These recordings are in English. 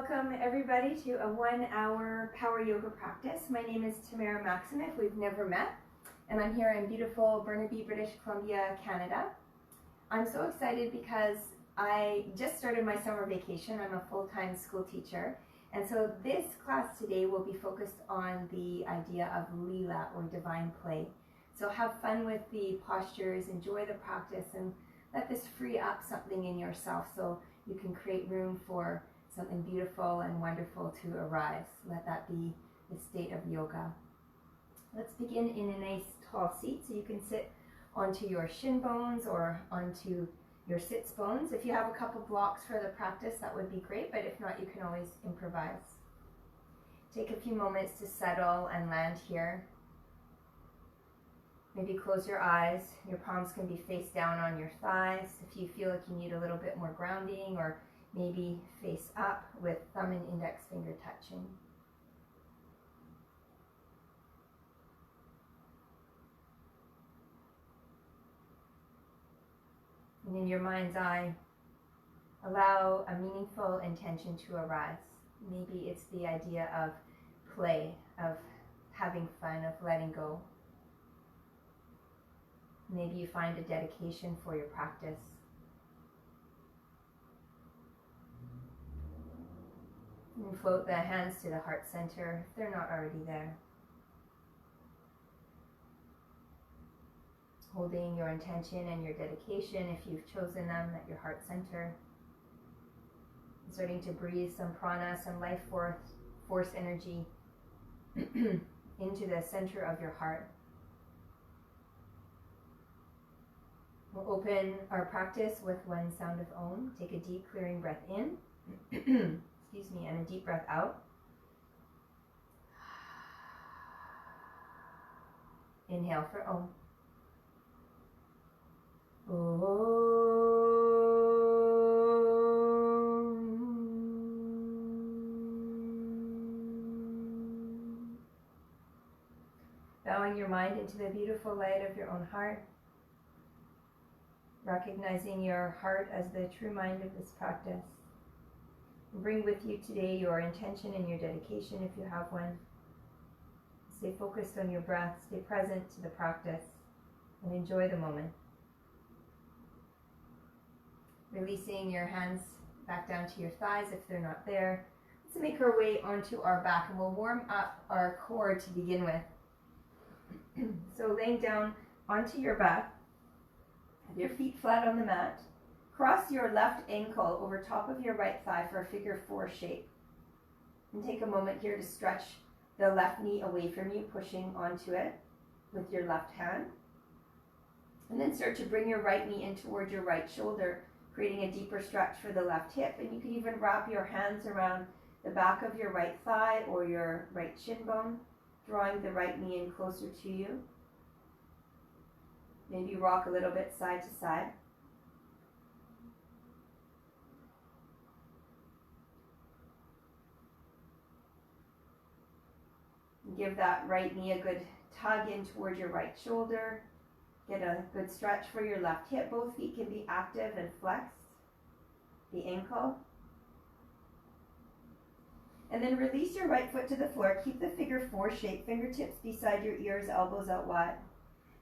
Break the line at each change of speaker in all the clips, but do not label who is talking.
Welcome everybody to a 1-hour power yoga practice. My name is Tamara Maxim, if we've never met, and I'm here in beautiful Burnaby, British Columbia, Canada. I'm so excited because I just started my summer vacation. I'm a full-time school teacher, and so this class today will be focused on the idea of Lila, or divine play. So have fun with the postures, enjoy the practice, and let this free up something in yourself so you can create room for something beautiful and wonderful to arise. Let that be the state of yoga. Let's begin in a nice tall seat, so you can sit onto your shin bones or onto your sits bones. If you have a couple blocks for the practice, that would be great, but if not, you can always improvise. Take a few moments to settle and land here. Maybe close your eyes. Your palms can be face down on your thighs. If you feel like you need a little bit more grounding, or maybe face up with thumb and index finger touching. And in your mind's eye, allow a meaningful intention to arise. Maybe it's the idea of play, of having fun, of letting go. Maybe you find a dedication for your practice. And float the hands to the heart center if they're not already there. Holding your intention and your dedication, if you've chosen them, at your heart center. And starting to breathe some prana, some life force energy into the center of your heart. We'll open our practice with one sound of Om. Take a deep clearing breath in. Excuse me, and a deep breath out. Inhale for Om. Bowing your mind into the beautiful light of your own heart. Recognizing your heart as the true mind of this practice. Bring with you today your intention and your dedication, if you have one. Stay focused on your breath, stay present to the practice, and enjoy the moment. Releasing your hands back down to your thighs if they're not there. Let's make our way onto our back, and we'll warm up our core to begin with. So laying down onto your back, with your feet flat on the mat. Cross your left ankle over top of your right thigh for a figure 4 shape. And take a moment here to stretch the left knee away from you, pushing onto it with your left hand. And then start to bring your right knee in toward your right shoulder, creating a deeper stretch for the left hip. And you can even wrap your hands around the back of your right thigh or your right shin bone, drawing the right knee in closer to you. Maybe rock a little bit side to side. Give that right knee a good tug in toward your right shoulder. Get a good stretch for your left hip. Both feet can be active and flexed. The ankle. And then release your right foot to the floor. Keep the figure 4 shape. Fingertips beside your ears, elbows out wide.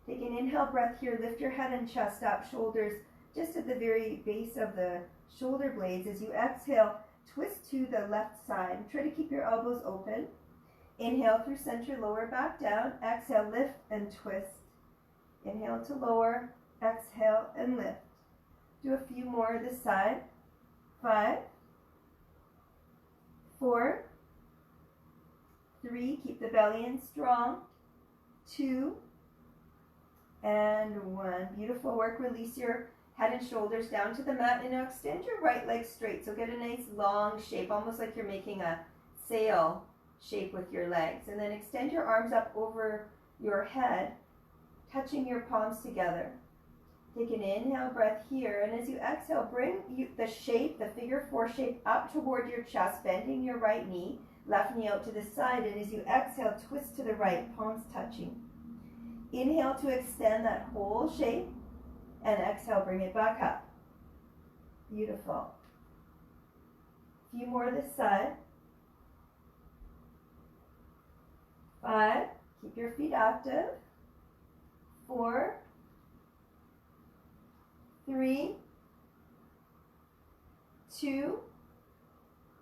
Take an inhale breath here. Lift your head and chest up. Shoulders just at the very base of the shoulder blades. As you exhale, twist to the left side. Try to keep your elbows open. Inhale through center, lower back down. Exhale, lift and twist. Inhale to lower, exhale and lift. Do a few more this side. 5, 4, 3, keep the belly in strong. 2, and 1. Beautiful work. Release your head and shoulders down to the mat, and now extend your right leg straight. So get a nice long shape, almost like you're making a sail shape with your legs. And then extend your arms up over your head, touching your palms together. Take an inhale breath here, and as you exhale, bring the shape, the figure 4 shape, up toward your chest, bending your right knee, left knee out to the side, and as you exhale, twist to the right, palms touching. Inhale to extend that whole shape, and exhale, bring it back up. Beautiful. A few more this side. 5, keep your feet active. 4, 3, 2,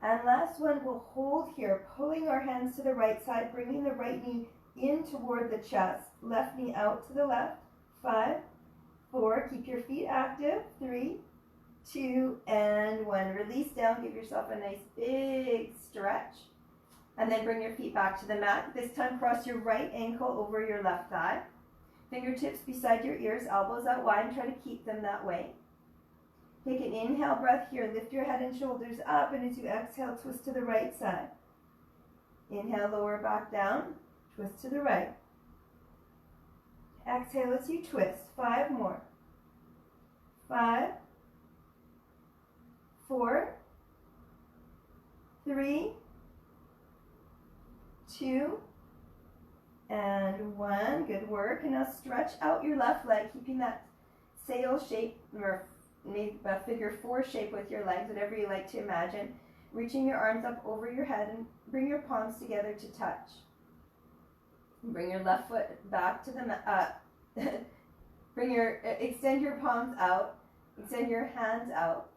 and last one, we'll hold here, pulling our hands to the right side, bringing the right knee in toward the chest, left knee out to the left. 5, 4, keep your feet active. 3, 2, and 1. Release down, give yourself a nice big stretch. And then bring your feet back to the mat. This time cross your right ankle over your left thigh. Fingertips beside your ears, elbows out wide, and try to keep them that way. Take an inhale breath here. Lift your head and shoulders up, and as you exhale, twist to the right side. Inhale, lower back down. Twist to the right. Exhale as you twist. 5 more. 5, 4, 3, 2, and 1. Good work. And now stretch out your left leg, keeping that sail shape or maybe a figure 4 shape with your legs, whatever you like to imagine. Reaching your arms up over your head and bring your palms together to touch. Bring your left foot back to the extend your palms out, extend your hands out,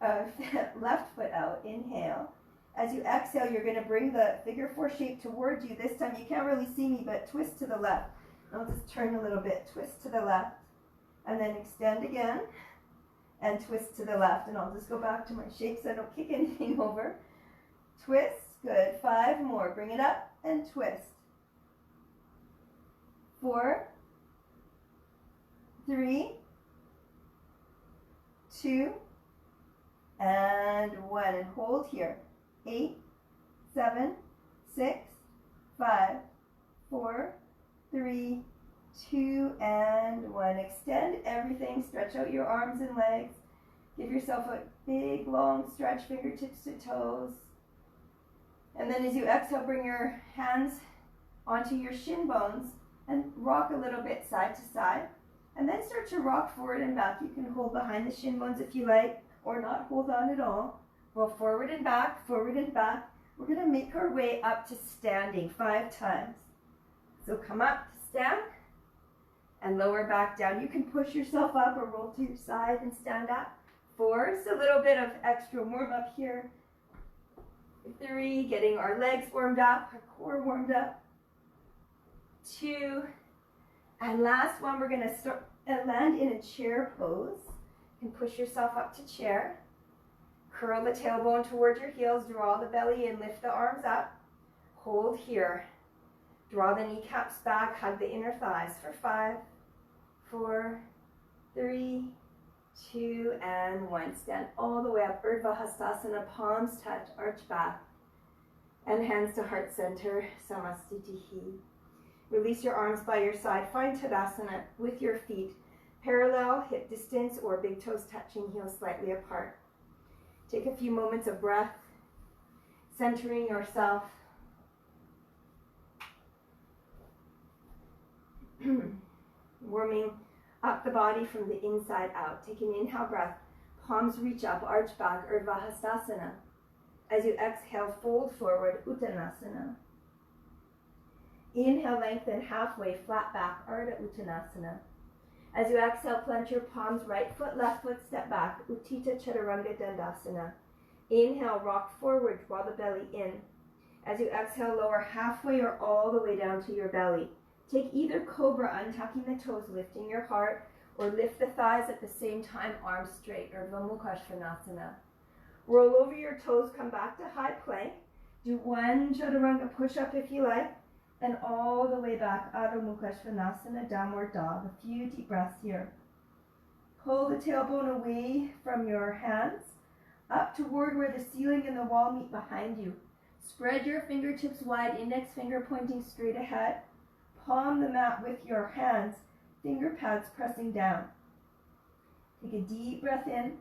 left foot out. Inhale. As you exhale, you're going to bring the figure 4 shape towards you. This time you can't really see me, but twist to the left. I'll just turn a little bit, twist to the left, and then extend again, and twist to the left. And I'll just go back to my shape so I don't kick anything over. Twist, good. 5 more. Bring it up and twist. 4, 3, 2, and 1. And hold here. 8, 7, 6, 5, 4, 3, 2, and 1. Extend everything. Stretch out your arms and legs. Give yourself a big, long stretch, fingertips to toes. And then as you exhale, bring your hands onto your shin bones and rock a little bit side to side. And then start to rock forward and back. You can hold behind the shin bones if you like, or not hold on at all. Roll forward and back, forward and back. We're going to make our way up to standing 5 times. So come up, stand, and lower back down. You can push yourself up or roll to your side and stand up. 4, so a little bit of extra warm up here. 3, getting our legs warmed up, our core warmed up. 2, and last one, we're going to start land in a chair pose. You can push yourself up to chair. Curl the tailbone towards your heels, draw the belly in, lift the arms up. Hold here. Draw the kneecaps back, hug the inner thighs for 5, 4, 3, 2, and 1. Stand all the way up, Urdhva Hastasana, palms touch, arch back, and hands to heart center, Samastitihi. Release your arms by your side. Find Tadasana with your feet parallel, hip distance, or big toes touching, heels slightly apart. Take a few moments of breath, centering yourself. Warming up the body from the inside out. Take an inhale breath. Palms reach up, arch back, Urdhva Hastasana. As you exhale, fold forward, Uttanasana. Inhale, lengthen halfway, flat back, Ardha Uttanasana. As you exhale, plant your palms, right foot, left foot, step back, Uttita Chaturanga Dandasana. Inhale, rock forward, draw the belly in. As you exhale, lower halfway or all the way down to your belly. Take either cobra, untucking the toes, lifting your heart, or lift the thighs at the same time, arms straight, Urdhva Mukha Svanasana. Roll over your toes, come back to high plank. Do 1 Chaturanga push-up if you like, and all the way back, Adho Mukha Svanasana, Downward Dog. A few deep breaths here. Pull the tailbone away from your hands, up toward where the ceiling and the wall meet behind you. Spread your fingertips wide, index finger pointing straight ahead. Palm the mat with your hands, finger pads pressing down. Take a deep breath in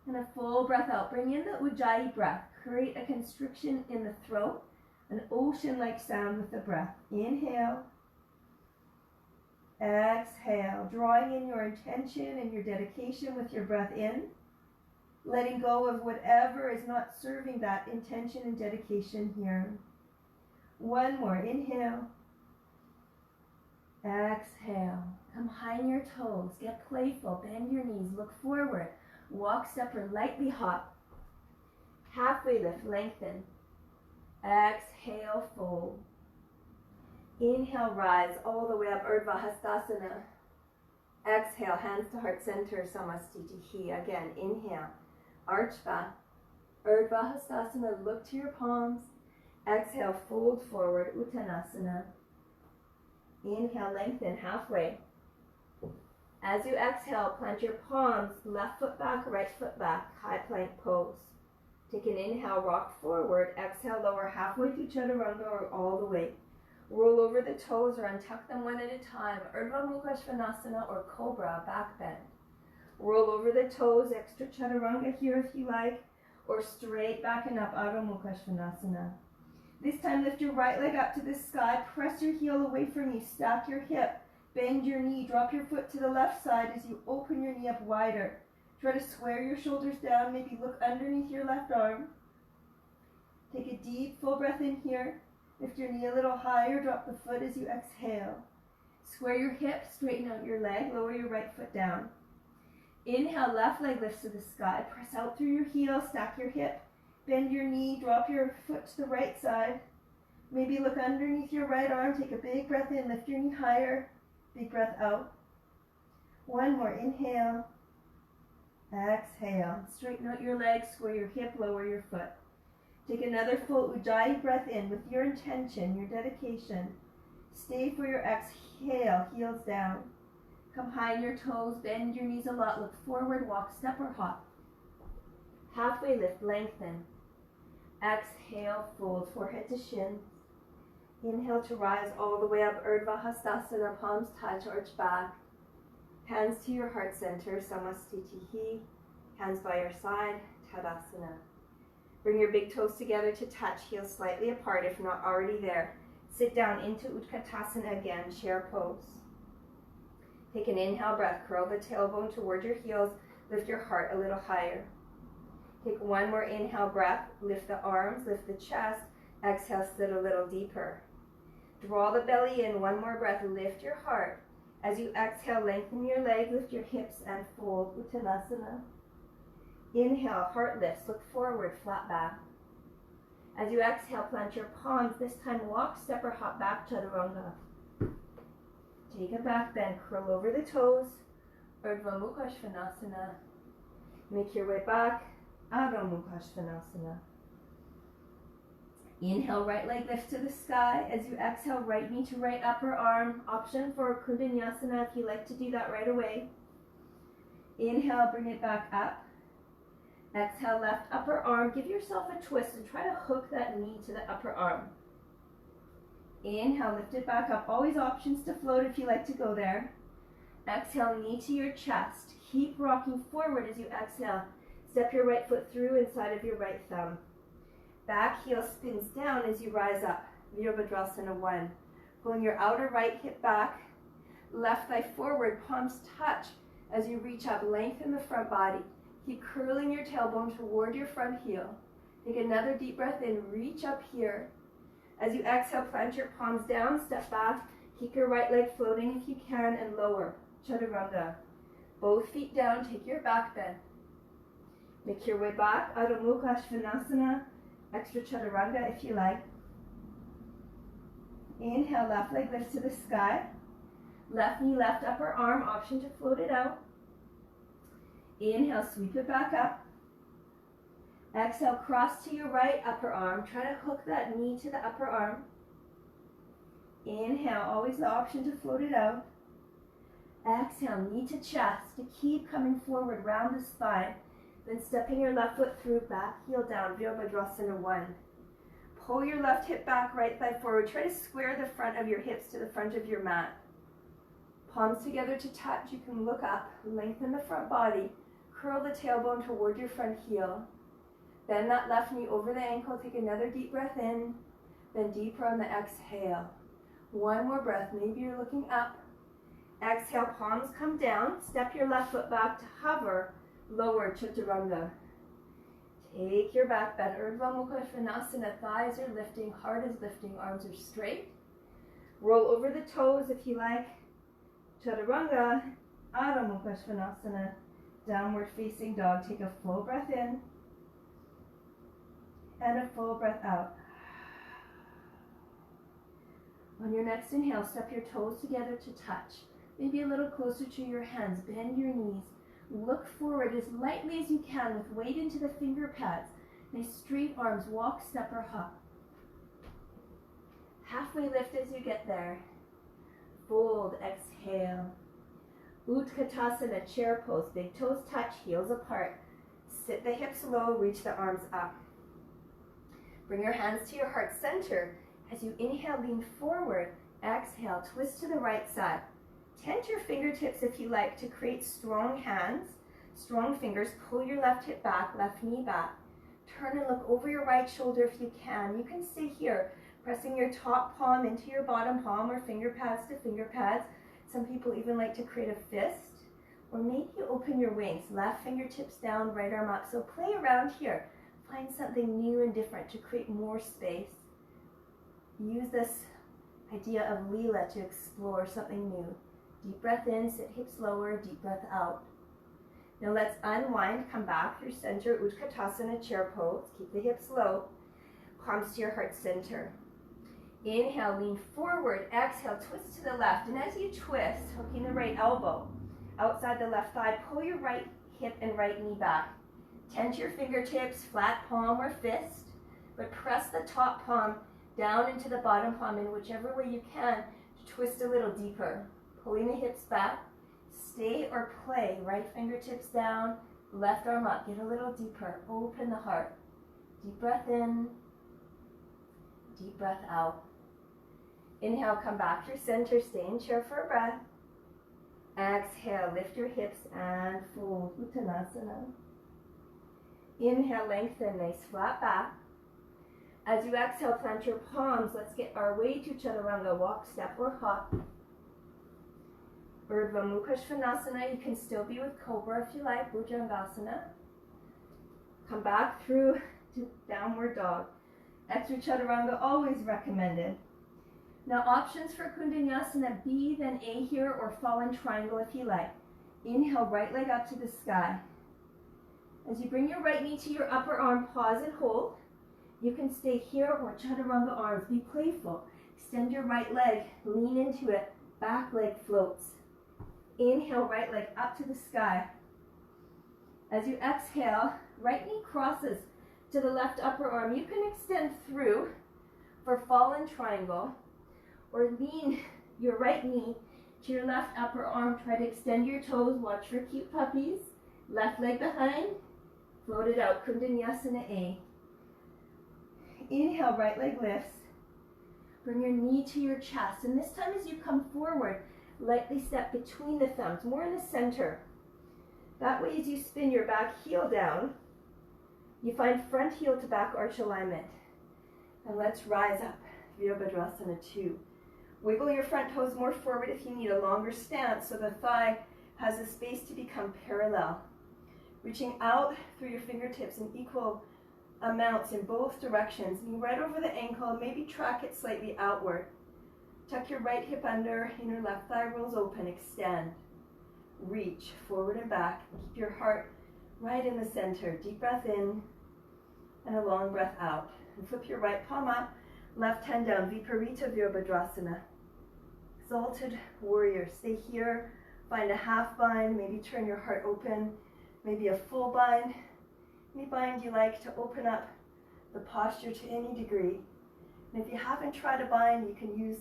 and a full breath out. Bring in the Ujjayi breath. Create a constriction in the throat, an ocean-like sound with the breath. Inhale, exhale, drawing in your intention and your dedication with your breath in. letting go of whatever is not serving that intention and dedication here. One more, inhale. Exhale. Come high on your toes, get playful, bend your knees, look forward, walk, step, or lightly hop. Halfway lift, lengthen. Exhale, fold. Inhale, rise all the way up, Urdhva Hastasana. Exhale, hands to heart center, Samastitihi. Again, inhale, arch back. Urdhva Hastasana, look to your palms. Exhale, fold forward, Uttanasana. Inhale, lengthen halfway. As you exhale, plant your palms, left foot back, right foot back, high plank pose. Take an inhale, rock forward. Exhale, lower halfway to Chaturanga or all the way. Roll over the toes or untuck them one at a time. Urdhva Mukha Svanasana or Cobra, back bend. Roll over the toes, extra Chaturanga here if you like, or straight back and up, Adho Mukha Svanasana. This time lift your right leg up to the sky, press your heel away from you, stack your hip, bend your knee, drop your foot to the left side as you open your knee up wider. Try to square your shoulders down, maybe look underneath your left arm. Take a deep, full breath in here. Lift your knee a little higher, drop the foot as you exhale. Square your hips, straighten out your leg, lower your right foot down. Inhale, left leg lifts to the sky. Press out through your heel, stack your hip, bend your knee, drop your foot to the right side. Maybe look underneath your right arm, take a big breath in, lift your knee higher, big breath out. One more, inhale, exhale. Straighten out your legs, square your hip, lower your foot. Take another full Ujjayi breath in with your intention, your dedication. Stay for your exhale, heels down. Come high on your toes, bend your knees a lot, look forward, walk, step, or hop. Halfway lift, lengthen. Exhale, fold, forehead to shins. Inhale to rise all the way up, Urdhva Hastasana, palms touch, arch back. Hands to your heart center, Samastitihi. Hands by your side, Tadasana. Bring your big toes together to touch, heels slightly apart if not already there. Sit down into Utkatasana again, chair pose. Take an inhale breath, curl the tailbone toward your heels, lift your heart a little higher. Take one more inhale breath, lift the arms, lift the chest, exhale, sit a little deeper. Draw the belly in, one more breath, lift your heart. As you exhale, lengthen your legs, lift your hips and fold, Uttanasana. Inhale, heart lifts, look forward, flat back. As you exhale, plant your palms, this time walk, step, or hop back, Chaturanga. Take a back bend, curl over the toes, Urdhva Mukha Svanasana. Make your way back, Adho Mukha Svanasana. Inhale, right leg lifts to the sky. As you exhale, right knee to right upper arm. Option for Kundanyasana if you like to do that right away. Inhale, bring it back up. Exhale, left upper arm. Give yourself a twist and try to hook that knee to the upper arm. Inhale, lift it back up. Always options to float if you like to go there. Exhale, knee to your chest. Keep rocking forward as you exhale. Step your right foot through inside of your right thumb. Back heel spins down as you rise up. Virabhadrasana 1. Pulling your outer right hip back. Left thigh forward, palms touch as you reach up. Lengthen the front body. Keep curling your tailbone toward your front heel. Take another deep breath in. Reach up here. As you exhale, plant your palms down, step back. Keep your right leg floating if you can and lower. Chaturanga. Both feet down, take your back bend. Make your way back, Adho Mukha Svanasana. Extra Chaturanga if you like. Inhale, left leg lifts to the sky. Left knee, left upper arm, option to float it out. Inhale, sweep it back up. Exhale, cross to your right upper arm. Try to hook that knee to the upper arm. Inhale, always the option to float it out. Exhale, knee to chest to keep coming forward, round the spine. Then stepping your left foot through, back heel down, Virabhadrasana 1. Pull your left hip back, right thigh forward. Try to square the front of your hips to the front of your mat. Palms together to touch. You can look up, lengthen the front body, curl the tailbone toward your front heel. Bend that left knee over the ankle. Take another deep breath in, then deeper on the exhale. One more breath. Maybe you're looking up. Exhale, palms come down. Step your left foot back to hover. Lower Chaturanga. Take your back bend, Urdhva Mukha Svanasana. Thighs are lifting, heart is lifting, arms are straight. Roll over the toes if you like. Chaturanga, Adho Mukha Svanasana. Downward facing dog. Take a full breath in and a full breath out. On your next inhale, step your toes together to touch. Maybe a little closer to your hands. Bend your knees. Look forward as lightly as you can with weight into the finger pads. Nice straight arms. Walk, step, or hop. Halfway lift as you get there. Fold, exhale. Utkatasana, chair pose. Big toes touch, heels apart. Sit the hips low, reach the arms up. Bring your hands to your heart center. As you inhale, lean forward. Exhale, twist to the right side. Tent your fingertips if you like to create strong hands, strong fingers. Pull your left hip back, left knee back. Turn and look over your right shoulder if you can. You can stay here, pressing your top palm into your bottom palm or finger pads to finger pads. Some people even like to create a fist. Or maybe you open your wings, left fingertips down, right arm up. So play around here. Find something new and different to create more space. Use this idea of Lila to explore something new. Deep breath in, sit hips lower, deep breath out. Now let's unwind, come back through center, Utkatasana, chair pose. Keep the hips low, palms to your heart center. Inhale, lean forward. Exhale, twist to the left. And as you twist, hooking the right elbow outside the left thigh, pull your right hip and right knee back. Tent your fingertips, flat palm or fist, but press the top palm down into the bottom palm in whichever way you can to twist a little deeper. Pulling the hips back, stay or play, right fingertips down, left arm up, get a little deeper, open the heart. Deep breath in, deep breath out. Inhale, come back through center, stay in chair for a breath. Exhale, lift your hips and fold, Uttanasana. Inhale, lengthen, nice flat back. As you exhale, plant your palms. Let's get our way to Chaturanga, walk, step, or hop. Urdhva Mukha Svanasana, you can still be with Cobra if you like, Bhujangasana. Come back through to Downward Dog. Extra Chaturanga, always recommended. Now options for Kundanyasana, B then A here, or Fallen Triangle if you like. Inhale, right leg up to the sky. As you bring your right knee to your upper arm, pause and hold. You can stay here or Chaturanga arms, be playful. Extend your right leg, lean into it, back leg floats. Inhale, right leg up to the sky. As you exhale, right knee crosses to the left upper arm. You can extend through for Fallen Triangle, or lean your right knee to your left upper arm. Try to extend your toes, watch for cute puppies. Left leg behind, float it out, Kundanyasana A. Inhale, right leg lifts. Bring your knee to your chest, and this time as you come forward, lightly step between the thumbs, more in the center. That way as you spin your back heel down, you find front heel to back arch alignment. And let's rise up, Virabhadrasana 2. Wiggle your front toes more forward if you need a longer stance so the thigh has the space to become parallel. Reaching out through your fingertips in equal amounts in both directions. Knee right over the ankle, maybe track it slightly outward. Tuck your right hip under, inner left thigh rolls open, extend. Reach forward and back. Keep your heart right in the center. Deep breath in and a long breath out. And flip your right palm up, left hand down, Viparita Virabhadrasana. Exalted warrior. Stay here, find a half bind, maybe turn your heart open, maybe a full bind. Any bind you like to open up the posture to any degree. And if you haven't tried a bind, you can use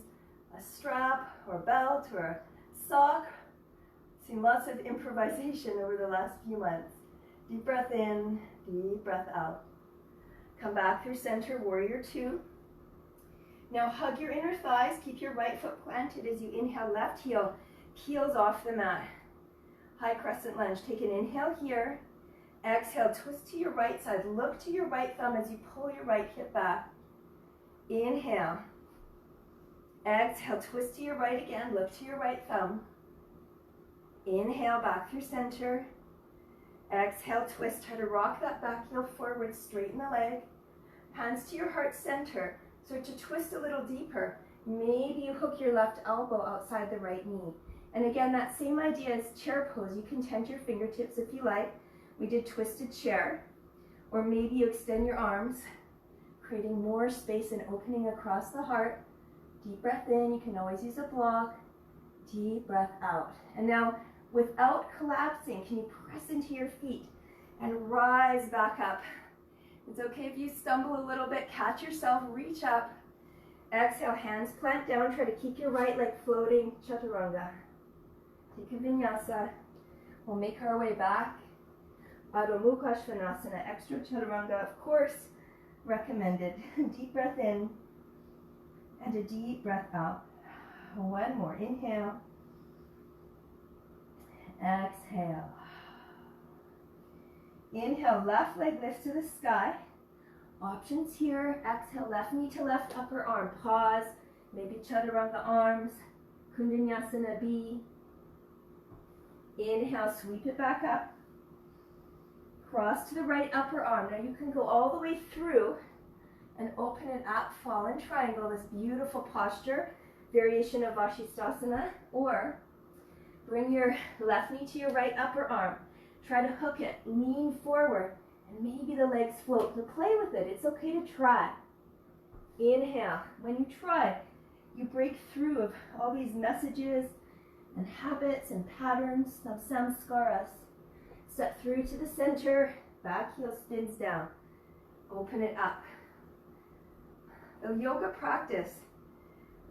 a strap or belt or a sock. I've seen lots of improvisation over the last few months. Deep breath in, deep breath out. Come back through center, warrior 2. Now hug your inner thighs, keep your right foot planted as you inhale, left heel peels off the mat. High crescent lunge, take an inhale here. Exhale, twist to your right side, look to your right thumb as you pull your right hip back. Inhale. Exhale, twist to your right again, look to your right thumb. Inhale, back through center. Exhale, twist. Try to rock that back heel forward, straighten the leg. Hands to your heart center. Start to twist a little deeper. Maybe you hook your left elbow outside the right knee. And again, that same idea as chair pose. You can tent your fingertips if you like. We did twisted chair. Or maybe you extend your arms, creating more space and opening across the heart. Deep breath in. You can always use a block. Deep breath out. And now, without collapsing, can you press into your feet and rise back up? It's okay if you stumble a little bit. Catch yourself, reach up. Exhale, hands plant down. Try to keep your right leg floating. Chaturanga. Take a vinyasa. We'll make our way back. Adho Mukha Svanasana. Extra chaturanga, of course, recommended. Deep breath in and a deep breath out. One more. Inhale. Exhale. Inhale, left leg lifts to the sky. Options here. Exhale, left knee to left upper arm. Pause. Maybe chaturanga arms. Kundanyasana B. Inhale, sweep it back up. Cross to the right upper arm. Now you can go all the way through and open it up. Fallen triangle, this beautiful posture. Variation of Vashisthasana. Or bring your left knee to your right upper arm. Try to hook it, lean forward, and maybe the legs float. So play with it. It's okay to try. Inhale. When you try, you break through of all these messages and habits and patterns of samskaras. Step through to the center. Back heel spins down. Open it up. The yoga practice,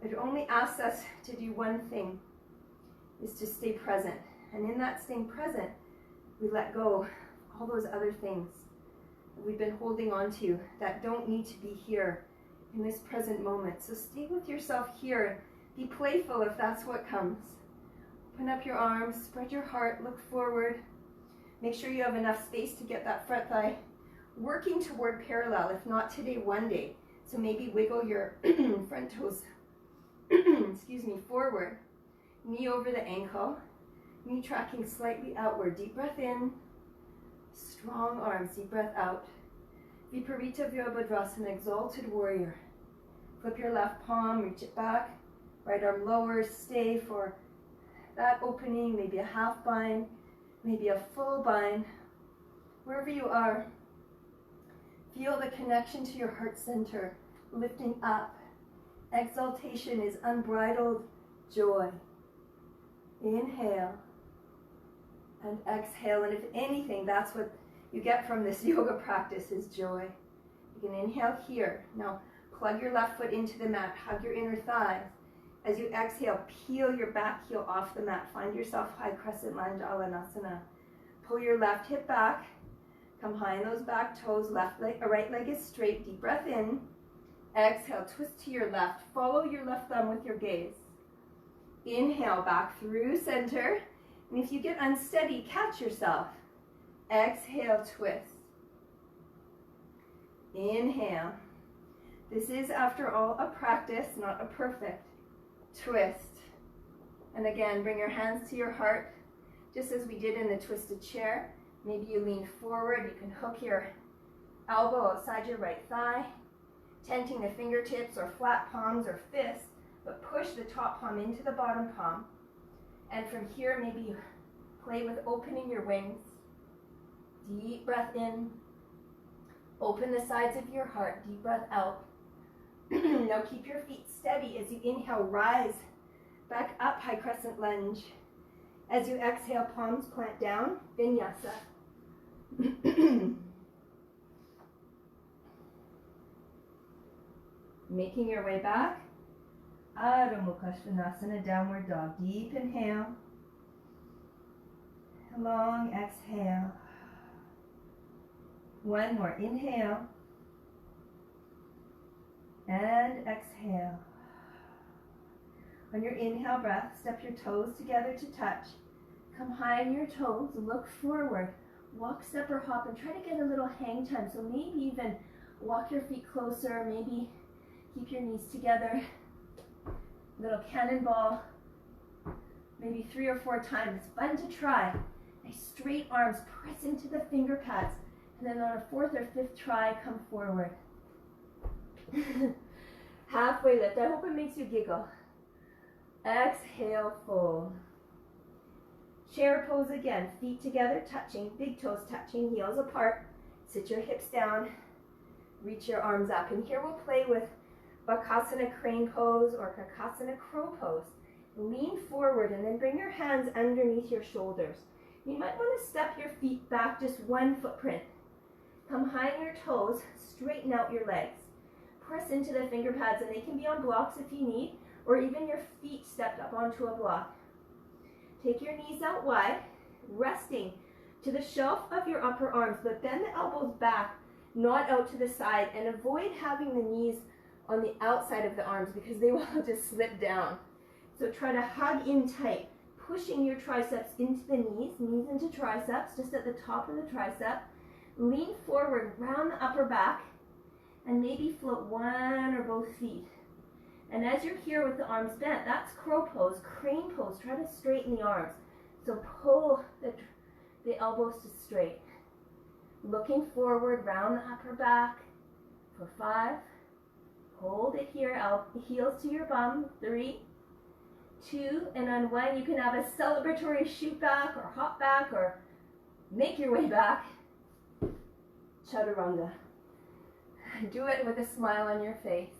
it only asks us to do one thing, is to stay present. And in that staying present, we let go of all those other things that we've been holding on to that don't need to be here in this present moment. So stay with yourself here. Be playful if that's what comes. Open up your arms, spread your heart, look forward. Make sure you have enough space to get that front thigh working toward parallel. If not today, one day. So maybe wiggle your front toes excuse me, forward. Knee over the ankle. Knee tracking slightly outward. Deep breath in. Strong arms. Deep breath out. Viparita Virabhadrasana, exalted warrior. Flip your left palm, reach it back. Right arm lowers. Stay for that opening. Maybe a half bind. Maybe a full bind. Wherever you are, feel the connection to your heart center. Lifting up. Exaltation is unbridled joy. Inhale and exhale. And if anything, that's what you get from this yoga practice is joy. You can inhale here. Now plug your left foot into the mat. Hug your inner thighs. As you exhale, peel your back heel off the mat. Find yourself high crescent lunge, Alanasana. Pull your left hip back. Come high in those back toes. Left leg, right leg is straight. Deep breath in. Exhale, twist to your left. Follow your left thumb with your gaze. Inhale, back through center. And if you get unsteady, catch yourself. Exhale, twist. Inhale. This is, after all, a practice, not a perfect. Twist. And again, bring your hands to your heart, just as we did in the twisted chair. Maybe you lean forward. You can hook your elbow outside your right thigh, tenting the fingertips or flat palms or fists, but push the top palm into the bottom palm. And from here, maybe you play with opening your wings. Deep breath in. Open the sides of your heart. Deep breath out. Now keep your feet steady as you inhale, rise back up, high crescent lunge. As you exhale, palms plant down, vinyasa. Making your way back, Adho Mukha Svanasana, downward dog. Deep inhale, long exhale. One more, inhale, and exhale. On your inhale breath, step your toes together to touch. Come high on your toes, look forward, walk, step, or hop, and try to get a little hang time. So maybe even walk your feet closer, maybe keep your knees together. Little cannonball, maybe 3 or 4 times. Fun to try. Nice straight arms, press into the finger pads. And then on a fourth or fifth try, come forward. Halfway lift. I hope it makes you giggle. Exhale, fold. Chair pose again. Feet together, touching. Big toes touching, heels apart. Sit your hips down. Reach your arms up. And here we'll play with Bakasana crane pose or Kakasana crow pose. Lean forward and then bring your hands underneath your shoulders. You might want to step your feet back just one footprint. Come high on your toes, straighten out your legs. Press into the finger pads, and they can be on blocks if you need, or even your feet stepped up onto a block. Take your knees out wide, resting to the shelf of your upper arms, but bend the elbows back, not out to the side, and avoid having the knees on the outside of the arms because they will just slip down. So try to hug in tight, pushing your triceps into the knees into triceps, just at the top of the tricep. Lean forward, round the upper back, and maybe float one or both feet. And as you're here with the arms bent, that's crow pose, crane pose. Try to straighten the arms. So pull the elbows to straight. Looking forward, round the upper back for 5. Hold it here, heels to your bum. 3, 2, and on 1, you can have a celebratory shoot back or hop back or make your way back. Chaturanga. Do it with a smile on your face.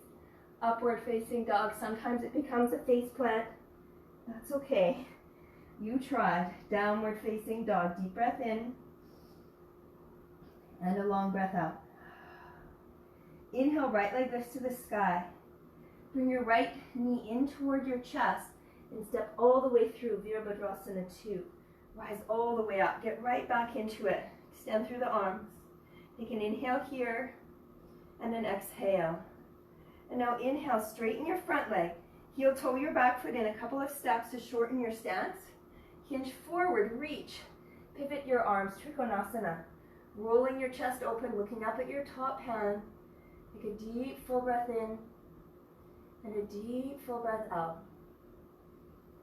Upward facing dog. Sometimes it becomes a face plant. That's okay. You tried. Downward facing dog. Deep breath in. And a long breath out. Inhale, right leg lifts to the sky. Bring your right knee in toward your chest and step all the way through Virabhadrasana 2. Rise all the way up. Get right back into it. Extend through the arms. Take an inhale here and an exhale. And now inhale, straighten your front leg. Heel toe your back foot in a couple of steps to shorten your stance. Hinge forward, reach. Pivot your arms, Trikonasana. Rolling your chest open, looking up at your top hand. Take a deep full breath in and a deep full breath out.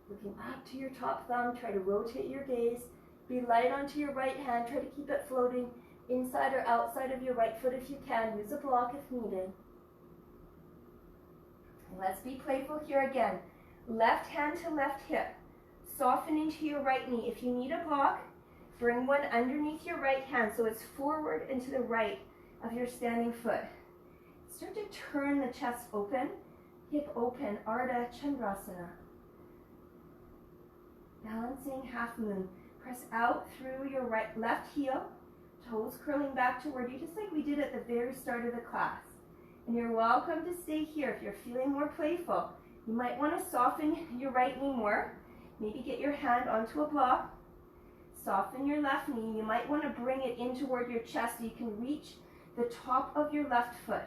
Looking up to your top thumb, try to rotate your gaze. Be light onto your right hand, try to keep it floating inside or outside of your right foot if you can. Use a block if needed. Let's be playful here again. Left hand to left hip. Soften into your right knee. If you need a block, bring one underneath your right hand so it's forward and to the right of your standing foot. Start to turn the chest open, hip open, Ardha Chandrasana. Balancing half moon. Press out through your left heel, toes curling back toward you, just like we did at the very start of the class. And you're welcome to stay here if you're feeling more playful. You might want to soften your right knee more. Maybe get your hand onto a block. Soften your left knee. You might want to bring it in toward your chest so you can reach the top of your left foot.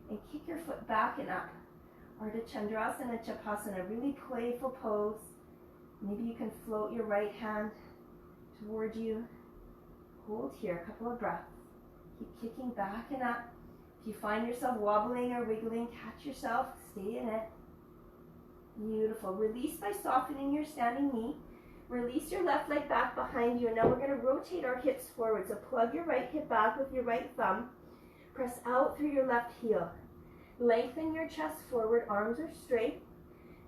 And kick your foot back and up. Ardha Chandrasana Chapasana, really playful pose. Maybe you can float your right hand toward you. Hold here, a couple of breaths. Keep kicking back and up. If you find yourself wobbling or wiggling, catch yourself, stay in it. Beautiful. Release by softening your standing knee. Release your left leg back behind you. And now we're going to rotate our hips forward. So plug your right hip back with your right thumb. Press out through your left heel. Lengthen your chest forward, arms are straight.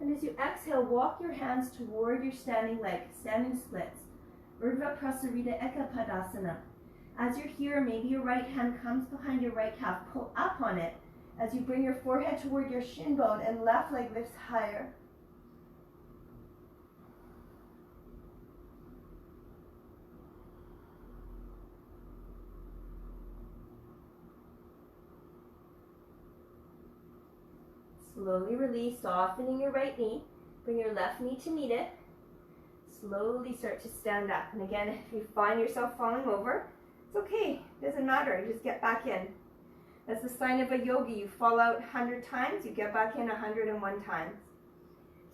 And as you exhale, walk your hands toward your standing leg, standing splits. Urdhva Prasarita Ekapadasana. As you're here, maybe your right hand comes behind your right calf. Pull up on it as you bring your forehead toward your shin bone and left leg lifts higher. Slowly release, softening your right knee. Bring your left knee to meet it. Slowly start to stand up. And again, if you find yourself falling over, it's okay. It doesn't matter. You just get back in. That's the sign of a yogi. You fall out 100 times, you get back in 101 times.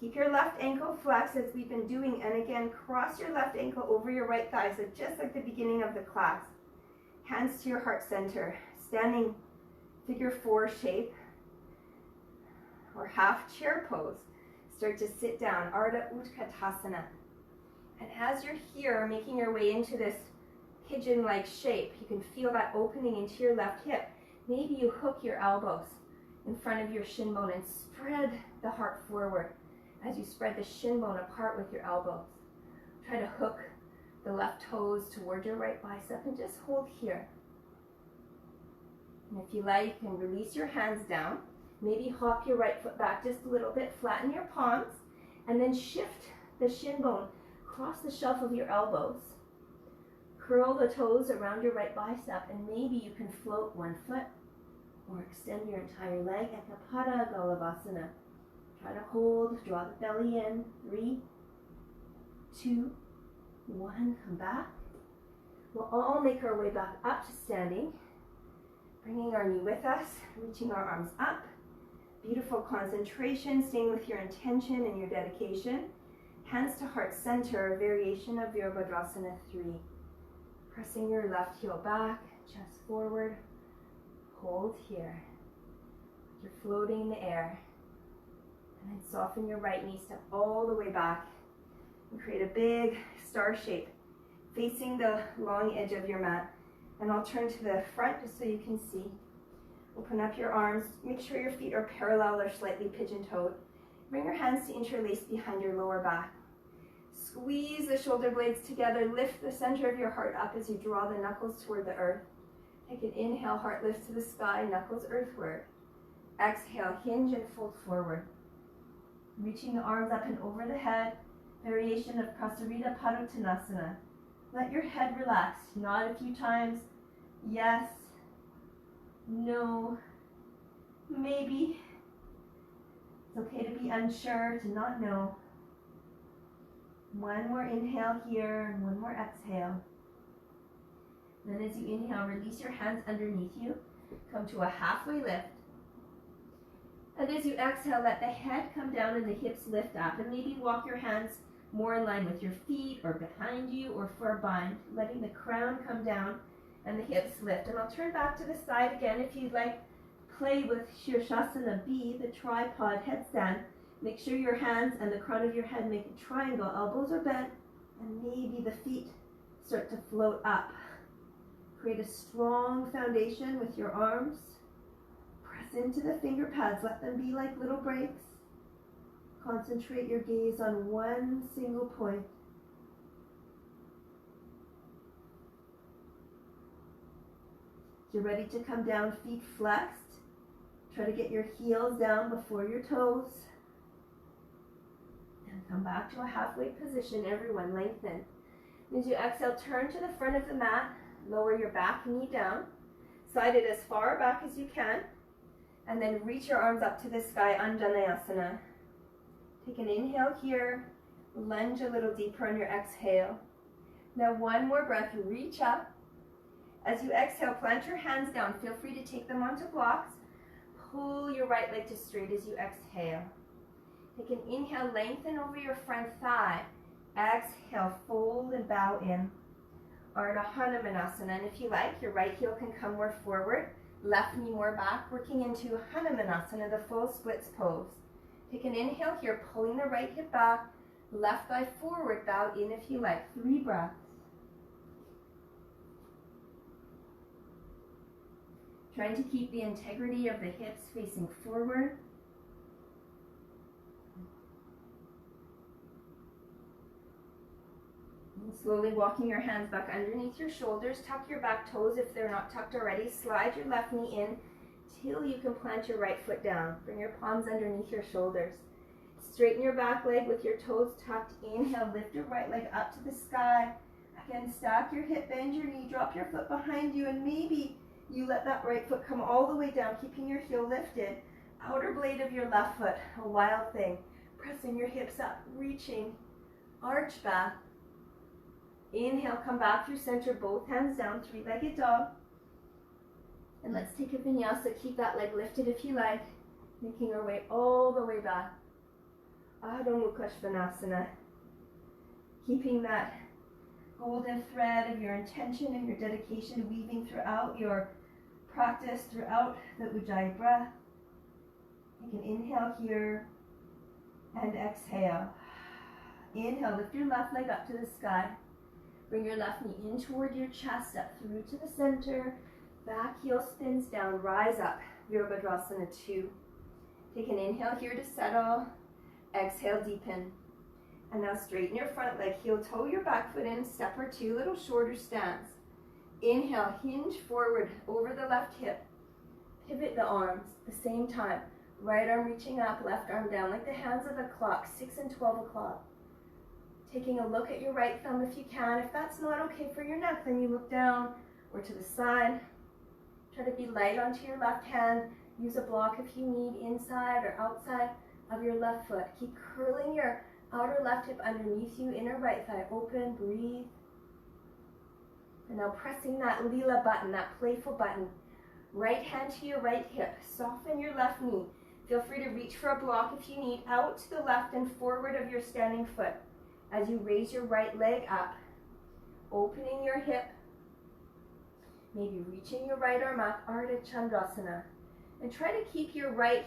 Keep your left ankle flexed as we've been doing. And again, cross your left ankle over your right thigh. So just like the beginning of the class. Hands to your heart center. Standing figure 4 shape. Or half chair pose. Start to sit down, Ardha Utkatasana. And as you're here, making your way into this pigeon-like shape, you can feel that opening into your left hip. Maybe you hook your elbows in front of your shin bone and spread the heart forward as you spread the shin bone apart with your elbows. Try to hook the left toes toward your right bicep and just hold here. And if you like, you can release your hands down. Maybe hop your right foot back just a little bit, flatten your palms, and then shift the shin bone across the shelf of your elbows. Curl the toes around your right bicep, and maybe you can float one foot or extend your entire leg, Ekapada Galavasana. Try to hold, draw the belly in. 3, 2, 1, come back. We'll all make our way back up to standing, bringing our knee with us, reaching our arms up. Beautiful concentration, staying with your intention and your dedication. Hands to heart center, variation of Virabhadrasana 3. Pressing your left heel back, chest forward. Hold here. You're floating in the air. And then soften your right knee, step all the way back. And create a big star shape, facing the long edge of your mat. And I'll turn to the front just so you can see. Open up your arms. Make sure your feet are parallel or slightly pigeon-toed. Bring your hands to interlace behind your lower back. Squeeze the shoulder blades together. Lift the center of your heart up as you draw the knuckles toward the earth. Take an inhale, heart lifts to the sky, knuckles earthward. Exhale, hinge and fold forward. Reaching the arms up and over the head. Variation of Prasarita Padottanasana. Let your head relax. Nod a few times. Yes. No. Maybe. It's okay to be unsure, to not know. One more inhale here and one more exhale. Then as you inhale, release your hands underneath you. Come to a halfway lift. And as you exhale, let the head come down and the hips lift up. And maybe walk your hands more in line with your feet or behind you or for a bind, letting the crown come down and the hips lift. And I'll turn back to the side again if you'd like. Play with Shirshasana B, the tripod headstand. Make sure your hands and the crown of your head make a triangle. Elbows are bent, and maybe the feet start to float up. Create a strong foundation with your arms. Press into the finger pads. Let them be like little breaks. Concentrate your gaze on one single point. You're ready to come down, feet flexed. Try to get your heels down before your toes. And come back to a halfway position, everyone. Lengthen. As you exhale, turn to the front of the mat. Lower your back knee down. Slide it as far back as you can. And then reach your arms up to the sky, Anjaneyasana. Take an inhale here. Lunge a little deeper on your exhale. Now one more breath. Reach up. As you exhale, plant your hands down. Feel free to take them onto blocks. Pull your right leg to straight as you exhale. Take an inhale, lengthen over your front thigh. Exhale, fold and bow in. Ardha Hanumanasana. And if you like, your right heel can come more forward, left knee more back, working into Hanumanasana, the full splits pose. Take an inhale here, pulling the right hip back, left thigh forward, bow in if you like. 3 breaths. Trying to keep the integrity of the hips facing forward. And slowly walking your hands back underneath your shoulders. Tuck your back toes if they're not tucked already. Slide your left knee in till you can plant your right foot down. Bring your palms underneath your shoulders. Straighten your back leg with your toes tucked. Inhale, lift your right leg up to the sky. Again, stack your hip, bend your knee, drop your foot behind you, and maybe you let that right foot come all the way down, keeping your heel lifted. Outer blade of your left foot, a wild thing. Pressing your hips up, reaching, arch back. Inhale, come back through center, both hands down, 3-legged dog. And let's take a vinyasa. Keep that leg lifted if you like, making our way all the way back. Adho Mukha Svanasana. Keeping that golden thread of your intention and your dedication weaving throughout your practice, throughout the Ujjayi breath. Take an inhale here and exhale. Inhale, lift your left leg up to the sky. Bring your left knee in toward your chest, up through to the center. Back heel spins down, rise up. Virabhadrasana 2. Take an inhale here to settle. Exhale, deepen. And now straighten your front leg, heel toe your back foot in, step or two, little shorter stance. Inhale, hinge forward over the left hip. Pivot the arms at the same time. Right arm reaching up, left arm down, like the hands of a clock, 6 and 12 o'clock. Taking a look at your right thumb if you can. If that's not okay for your neck, then you look down or to the side. Try to be light onto your left hand. Use a block if you need, inside or outside of your left foot. Keep curling your outer left hip underneath you, inner right thigh open, breathe. And now pressing that Lila button, that playful button. Right hand to your right hip. Soften your left knee. Feel free to reach for a block if you need, out to the left and forward of your standing foot. As you raise your right leg up, opening your hip, maybe reaching your right arm up, Ardha Chandrasana. And try to keep your right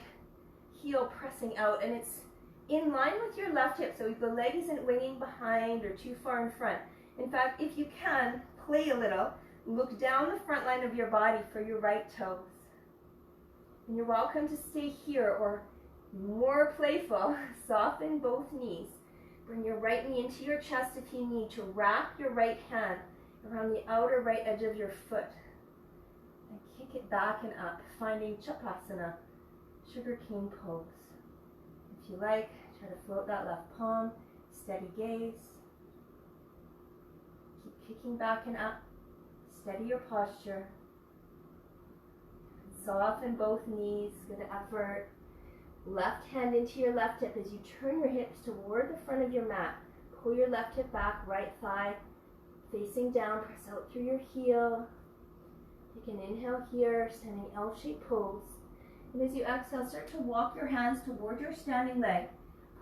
heel pressing out, and it's in line with your left hip, so the leg isn't winging behind or too far in front. In fact, if you can, play a little. Look down the front line of your body for your right toes. And you're welcome to stay here, or more playful, soften both knees. Bring your right knee into your chest if you need to. Wrap your right hand around the outer right edge of your foot. And kick it back and up, finding Chapasana, sugar cane pose. If you like, try to float that left palm, steady gaze. Keep kicking back and up, steady your posture. Soften both knees, good effort. Left hand into your left hip as you turn your hips toward the front of your mat. Pull your left hip back, right thigh facing down, press out through your heel. Take an inhale here, standing L-shaped pose. And as you exhale, start to walk your hands toward your standing leg.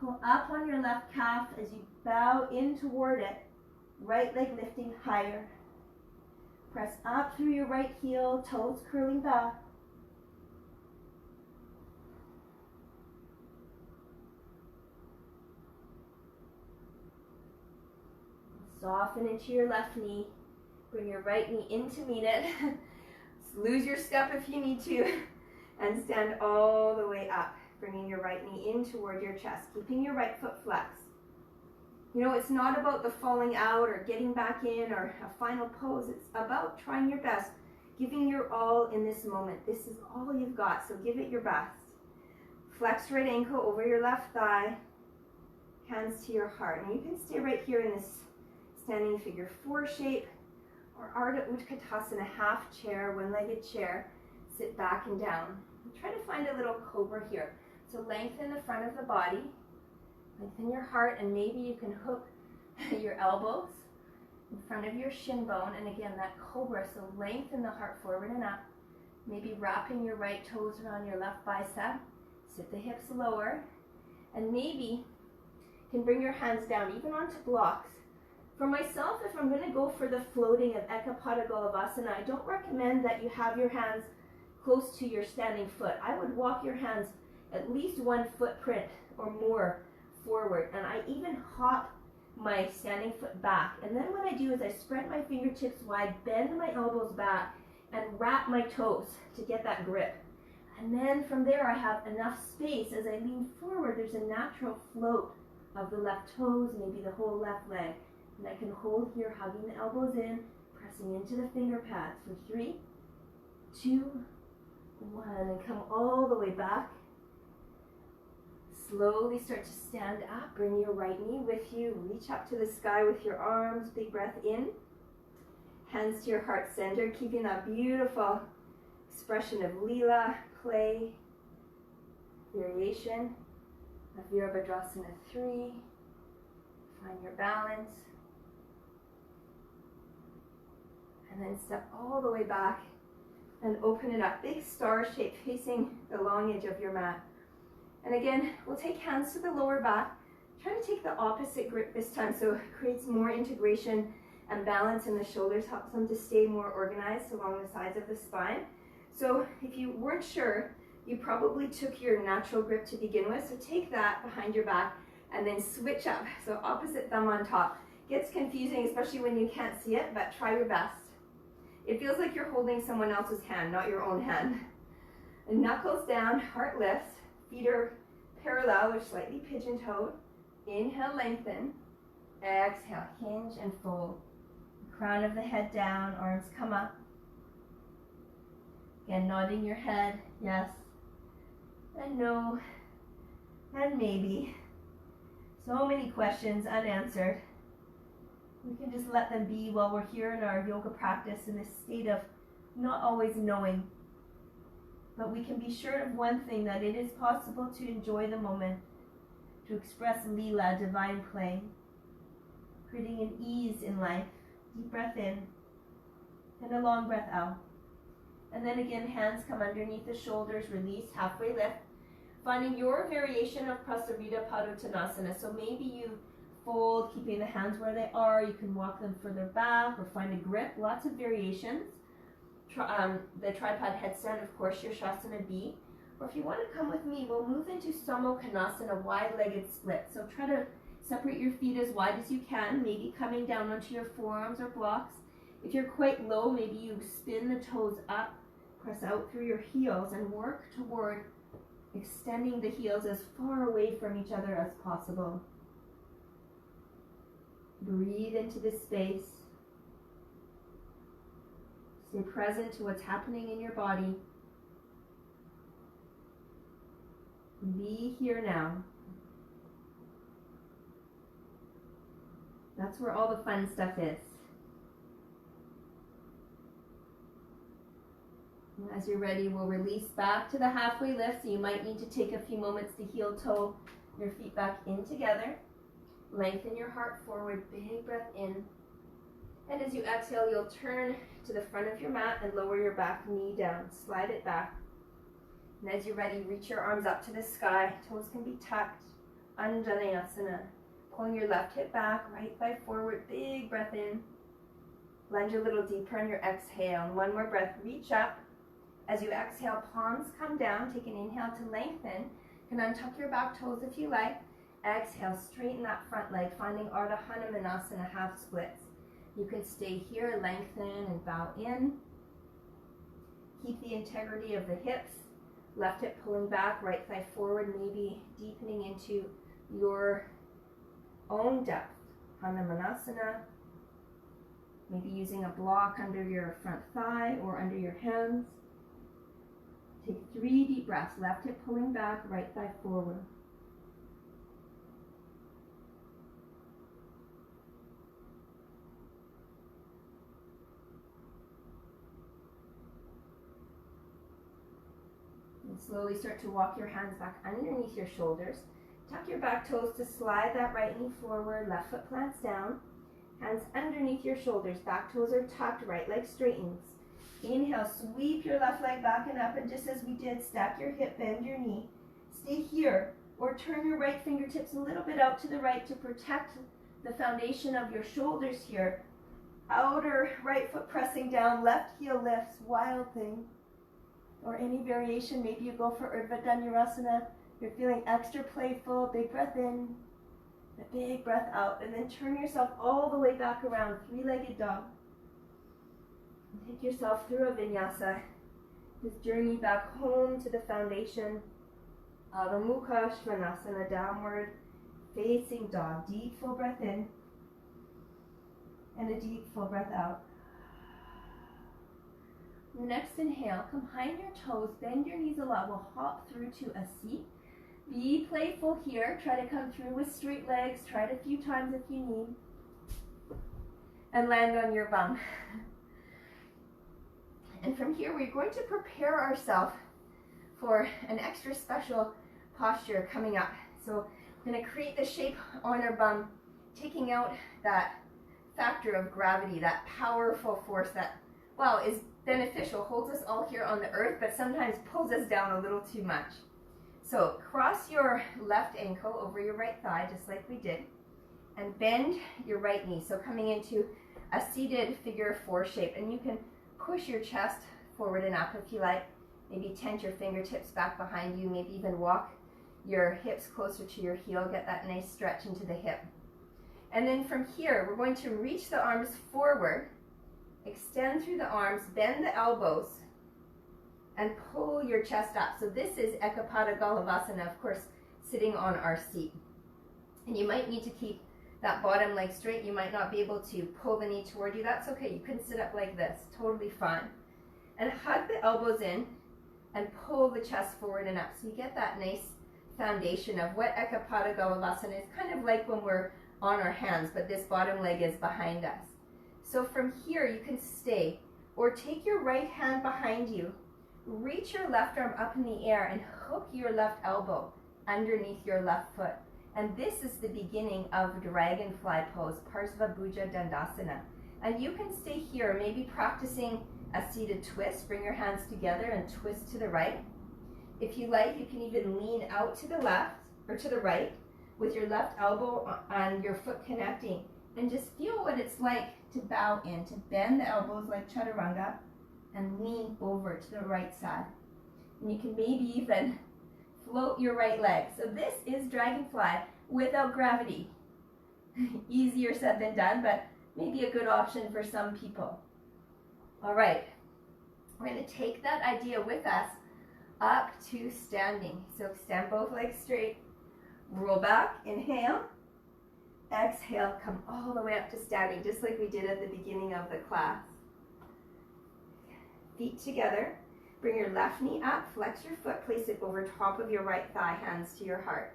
Pull up on your left calf as you bow in toward it. Right leg lifting higher. Press up through your right heel, toes curling back. Soften into your left knee. Bring your right knee in to meet it. Lose your step if you need to. And stand all the way up, bringing your right knee in toward your chest, keeping your right foot flexed. You know, it's not about the falling out or getting back in or a final pose. It's about trying your best, giving your all in this moment. This is all you've got, so give it your best. Flex right ankle over your left thigh, hands to your heart. And you can stay right here in this standing figure 4 shape, or Ardha Utkatasana, half chair, one-legged chair. Sit back and down. And try to find a little cobra here. So lengthen the front of the body, lengthen your heart, and maybe you can hook your elbows in front of your shin bone. And again, that cobra, so lengthen the heart forward and up. Maybe wrapping your right toes around your left bicep. Sit the hips lower. And maybe you can bring your hands down, even onto blocks. For myself, if I'm going to go for the floating of Ekapada Galavasana, I don't recommend that you have your hands close to your standing foot. I would walk your hands at least 1 footprint or more forward, and I even hop my standing foot back. And then what I do is I spread my fingertips wide, bend my elbows back, and wrap my toes to get that grip. And then from there I have enough space as I lean forward. There's a natural float of the left toes, maybe the whole left leg. And I can hold here, hugging the elbows in, pressing into the finger pads for 3, 2, 1, and come all the way back. Slowly start to stand up. Bring your right knee with you. Reach up to the sky with your arms. Big breath in. Hands to your heart center, keeping that beautiful expression of Lila, play, variation of Virabhadrasana 3. Find your balance. And then step all the way back and open it up. Big star shape facing the long edge of your mat. And again, we'll take hands to the lower back. Try to take the opposite grip this time so it creates more integration and balance in the shoulders, helps them to stay more organized along the sides of the spine. So if you weren't sure, you probably took your natural grip to begin with, so take that behind your back. and then switch up. So opposite thumb on top. Gets confusing, especially when you can't see it, but try your best. It feels like you're holding someone else's hand, not your own hand. And knuckles down, heart lifts, feet are parallel or slightly pigeon-toed. Inhale, lengthen. Exhale, hinge and fold. Crown of the head down, arms come up. Again, nodding your head, yes, and no, and maybe. So many questions unanswered. We can just let them be while we're here in our yoga practice in this state of not always knowing. But we can be sure of one thing, that it is possible to enjoy the moment, to express Lila, divine play, creating an ease in life. Deep breath in, and a long breath out. And then again, hands come underneath the shoulders, release, halfway lift. Finding your variation of Prasarita Padottanasana. So maybe you fold, keeping the hands where they are. You can walk them further back or find a grip. Lots of variations. The tripod headstand, of course, your Shasana B. Or if you want to come with me, we'll move into Samokhanasana, wide-legged split. So try to separate your feet as wide as you can, maybe coming down onto your forearms or blocks. If you're quite low, maybe you spin the toes up, press out through your heels, and work toward extending the heels as far away from each other as possible. Breathe into this space. Stay present to what's happening in your body. Be here now. That's where all the fun stuff is. And as you're ready, we'll release back to the halfway lift. So you might need to take a few moments to heel toe your feet back in together. Lengthen your heart forward, big breath in. And as you exhale, you'll turn to the front of your mat and lower your back knee down. Slide it back. And as you're ready, reach your arms up to the sky. Toes can be tucked. Anjaneyasana. Pulling your left hip back, right thigh forward, big breath in. Lunge a little deeper on your exhale. And one more breath, reach up. As you exhale, palms come down. Take an inhale to lengthen. You can untuck your back toes if you like. Exhale, straighten that front leg, finding Ardha Hanumanasana, half splits. You can stay here, lengthen and bow in. Keep the integrity of the hips. Left hip pulling back, right thigh forward, maybe deepening into your own depth. Hanumanasana. Maybe using a block under your front thigh or under your hands. Take 3 deep breaths. Left hip pulling back, right thigh forward. And slowly start to walk your hands back underneath your shoulders. Tuck your back toes to slide that right knee forward. Left foot plants down. Hands underneath your shoulders. Back toes are tucked. Right leg straightens. Inhale, sweep your left leg back and up. And just as we did, stack your hip, bend your knee. Stay here. Or turn your right fingertips a little bit out to the right to protect the foundation of your shoulders here. Outer right foot pressing down. Left heel lifts. Wild thing. Or any variation. Maybe you go for Urdhva Dhanurasana. You're feeling extra playful. Big breath in. A big breath out. And then turn yourself all the way back around. 3-legged dog. Take yourself through a vinyasa. This journey back home to the foundation. Adho Mukha Svanasana, downward facing dog. Deep full breath in. And a deep full breath out. The next inhale, come behind your toes, bend your knees a lot. We'll hop through to a seat. Be playful here. Try to come through with straight legs. Try it a few times if you need. And land on your bum. And from here, we're going to prepare ourselves for an extra special posture coming up. So we're going to create the shape on our bum, taking out that factor of gravity, that powerful force that, wow, is beneficial, holds us all here on the earth, but sometimes pulls us down a little too much. So cross your left ankle over your right thigh, just like we did, and bend your right knee. So coming into a seated figure 4 shape, and you can push your chest forward and up if you like. Maybe tent your fingertips back behind you, maybe even walk your hips closer to your heel. Get that nice stretch into the hip. And then from here, we're going to reach the arms forward, extend through the arms, bend the elbows, and pull your chest up. So this is Ekapada Galavasana, of course, sitting on our seat. And you might need to keep that bottom leg straight. You might not be able to pull the knee toward you. That's okay. You can sit up like this. Totally fine. And hug the elbows in and pull the chest forward and up. So you get that nice foundation of what Ekapada Galavasana is, kind of like when we're on our hands, but this bottom leg is behind us. So from here, you can stay, or take your right hand behind you, reach your left arm up in the air and hook your left elbow underneath your left foot. And this is the beginning of dragonfly pose, Parsva Bhuja Dandasana. And you can stay here, maybe practicing a seated twist. Bring your hands together and twist to the right. If you like, you can even lean out to the left or to the right with your left elbow and your foot connecting. And just feel what it's like to bow in, to bend the elbows like chaturanga and lean over to the right side. And you can maybe even float your right leg. So this is dragonfly without gravity. Easier said than done, but maybe a good option for some people. All right, we're going to take that idea with us up to standing. So extend both legs straight, roll back, inhale, exhale, come all the way up to standing, just like we did at the beginning of the class. Feet together, bring your left knee up, flex your foot, place it over top of your right thigh, hands to your heart.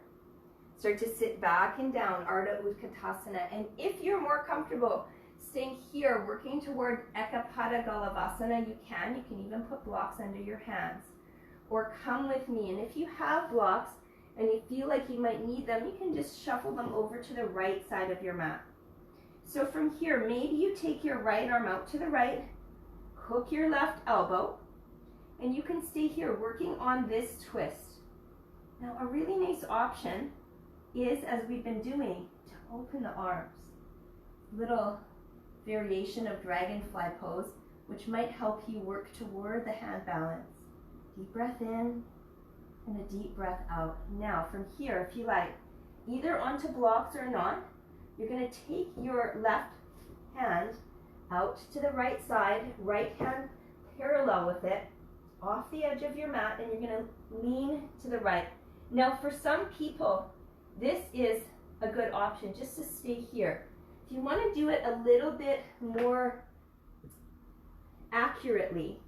Start to sit back and down, Ardha Utkatasana. And if you're more comfortable staying here, working toward Ekapada Galavasana, you can even put blocks under your hands. Or come with me, and if you have blocks and you feel like you might need them, you can just shuffle them over to the right side of your mat. So from here, maybe you take your right arm out to the right, hook your left elbow, and you can stay here working on this twist. Now, a really nice option is, as we've been doing, to open the arms. Little variation of dragonfly pose, which might help you work toward the hand balance. Deep breath in and a deep breath out. Now, from here, if you like, either onto blocks or not, you're going to take your left hand out to the right side, right hand parallel with it, off the edge of your mat, and you're going to lean to the right. Now, for some people, this is a good option, just to stay here. If you want to do it a little bit more accurately,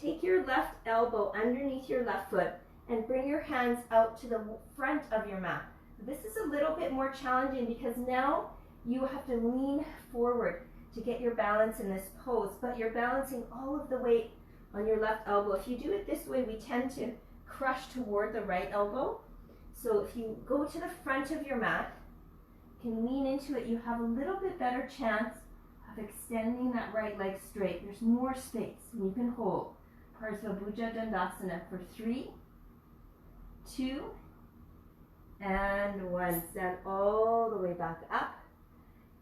take your left elbow underneath your left foot and bring your hands out to the front of your mat. This is a little bit more challenging because now you have to lean forward to get your balance in this pose, but you're balancing all of the weight on your left elbow. If you do it this way, we tend to crush toward the right elbow. So if you go to the front of your mat, you can lean into it, you have a little bit better chance of extending that right leg straight. There's more space, and you can hold Parsva Bhuja Dandasana for 3, 2, and 1. Stand all the way back up.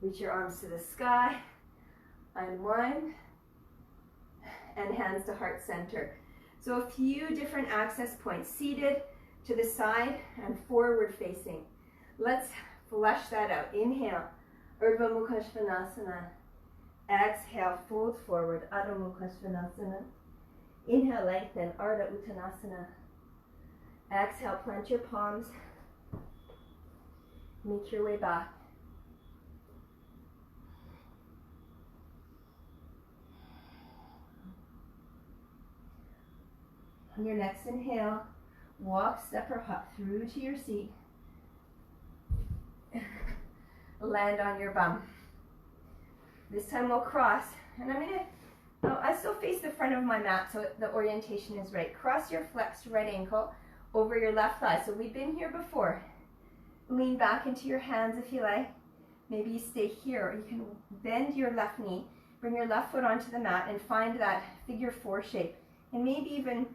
Reach your arms to the sky. Unwind. And hands to heart center. So a few different access points. Seated, to the side, and forward facing. Let's flesh that out. Inhale, Urdhva Mukha Svanasana. Exhale, fold forward, Adho Mukha Svanasana. Inhale, lengthen, Ardha Uttanasana. Exhale, plant your palms. Make your way back. On your next inhale, walk, step, or hop through to your seat. Land on your bum. This time we'll cross, and I still face the front of my mat so the orientation is right. Cross your flexed right ankle over your left thigh. So we've been here before. Lean back into your hands if you like. Maybe you stay here, or you can bend your left knee, bring your left foot onto the mat, and find that figure 4 shape. And maybe even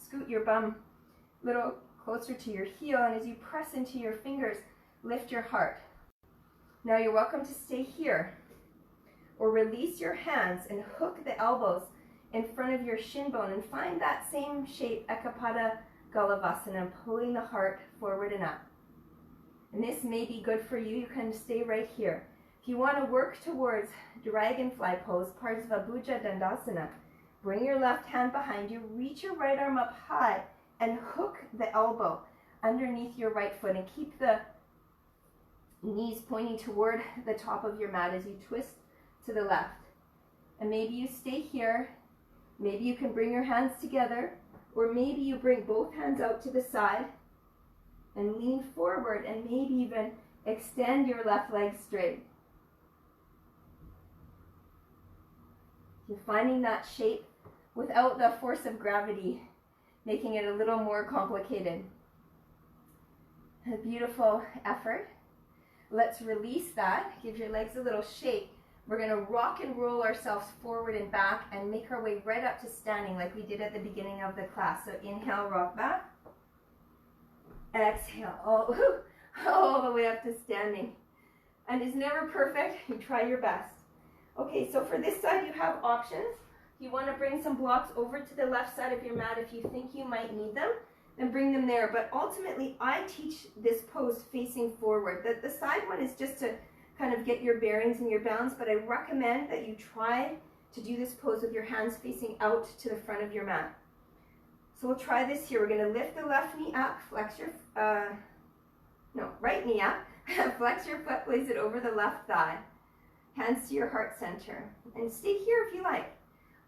scoot your bum a little closer to your heel, and as you press into your fingers, lift your heart. Now you're welcome to stay here, or release your hands and hook the elbows in front of your shin bone and find that same shape, Ekapada Galavasana, pulling the heart forward and up. And this may be good for you. You can stay right here. If you want to work towards dragonfly pose, Parsvabhuja Dandasana, bring your left hand behind you, reach your right arm up high, and hook the elbow underneath your right foot, and keep the knees pointing toward the top of your mat as you twist to the left. And maybe you stay here. Maybe you can bring your hands together, or maybe you bring both hands out to the side and lean forward, and maybe even extend your left leg straight. You're finding that shape without the force of gravity, making it a little more complicated. A beautiful effort. Let's release that. Give your legs a little shake. We're going to rock and roll ourselves forward and back and make our way right up to standing like we did at the beginning of the class. So inhale, rock back. Exhale, all the way up to standing. And it's never perfect. You try your best. Okay, so for this side you have options. You want to bring some blocks over to the left side of your mat if you think you might need them, then bring them there. But ultimately, I teach this pose facing forward. The side one is just to kind of get your bearings and your balance, but I recommend that you try to do this pose with your hands facing out to the front of your mat. So we'll try this here. We're going to lift the left knee up, flex your, right knee up, flex your foot, place it over the left thigh. Hands to your heart center. And stay here if you like.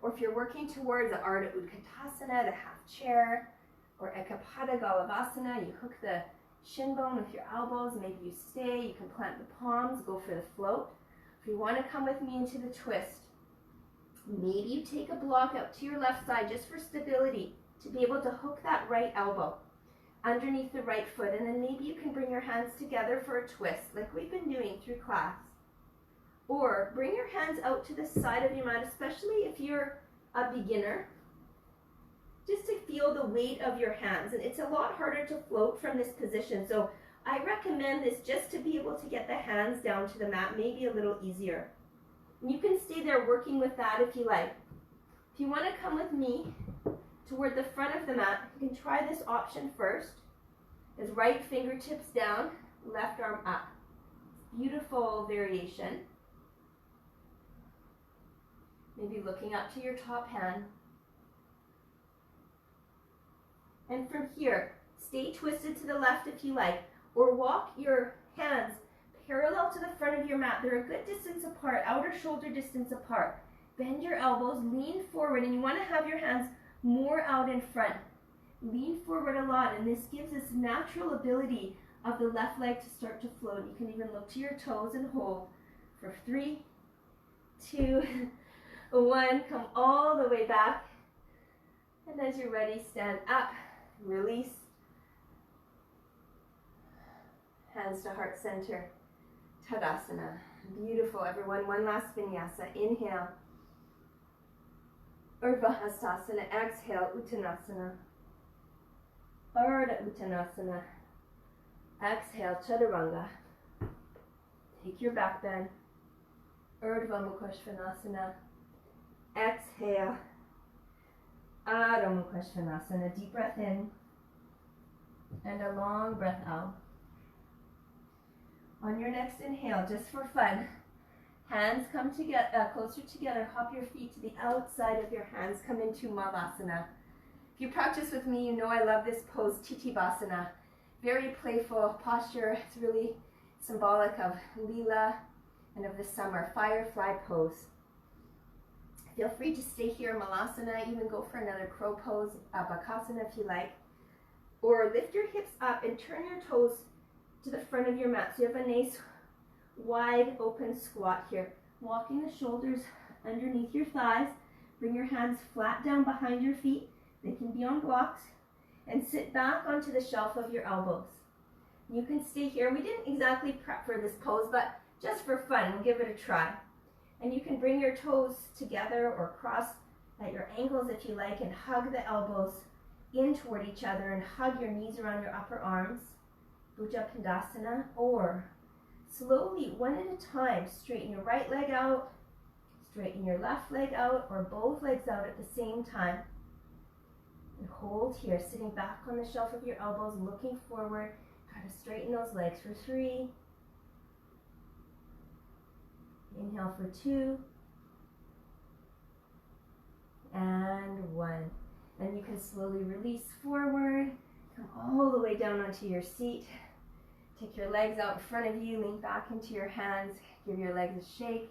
Or if you're working towards the Ardha Utkatasana, the half chair, or Ekapada Galavasana, you hook the shin bone with your elbows. Maybe you stay. You can plant the palms, go for the float. If you want to come with me into the twist, maybe you take a block out to your left side just for stability, to be able to hook that right elbow underneath the right foot. And then maybe you can bring your hands together for a twist like we've been doing through class. Or bring your hands out to the side of your mat, especially if you're a beginner, just to feel the weight of your hands. And it's a lot harder to float from this position. So I recommend this just to be able to get the hands down to the mat, maybe a little easier. And you can stay there working with that if you like. If you want to come with me toward the front of the mat, you can try this option first. Is right fingertips down, left arm up. Beautiful variation. Maybe looking up to your top hand. And from here, stay twisted to the left if you like, or walk your hands parallel to the front of your mat. They're a good distance apart, outer shoulder distance apart. Bend your elbows, lean forward, and you want to have your hands more out in front. Lean forward a lot, and this gives us natural ability of the left leg to start to float. You can even look to your toes and hold for 3, 2, 1. Come all the way back. And as you're ready, stand up, release. Hands to heart center. Tadasana. Beautiful, everyone. One last vinyasa. Inhale. Urdhva Hastasana. Exhale. Uttanasana. Ardha Uttanasana. Exhale. Chaturanga. Take your back bend. Urdhva Mukha Svanasana. Exhale. Adho Mukha Svanasana. Deep breath in. And a long breath out. On your next inhale, just for fun, hands come together, closer together. Hop your feet to the outside of your hands. Come into Malasana. If you practice with me, you know I love this pose, Titibhasana. Very playful posture. It's really symbolic of Lila and of the summer. Firefly pose. Feel free to stay here in Malasana. Even go for another crow pose, Bakasana if you like. Or lift your hips up and turn your toes to the front of your mat. So you have a nice wide open squat here. Walking the shoulders underneath your thighs. Bring your hands flat down behind your feet. They can be on blocks. And sit back onto the shelf of your elbows. You can stay here. We didn't exactly prep for this pose, but just for fun, we'll give it a try. And you can bring your toes together or cross at your ankles if you like, and hug the elbows in toward each other and hug your knees around your upper arms. Bhuja Pindasana. Or slowly, one at a time, straighten your right leg out, straighten your left leg out, or both legs out at the same time. And hold here, sitting back on the shelf of your elbows, looking forward. Try to straighten those legs for 3. Inhale for 2. And 1. And you can slowly release forward. Come all the way down onto your seat. Take your legs out in front of you, lean back into your hands, give your legs a shake.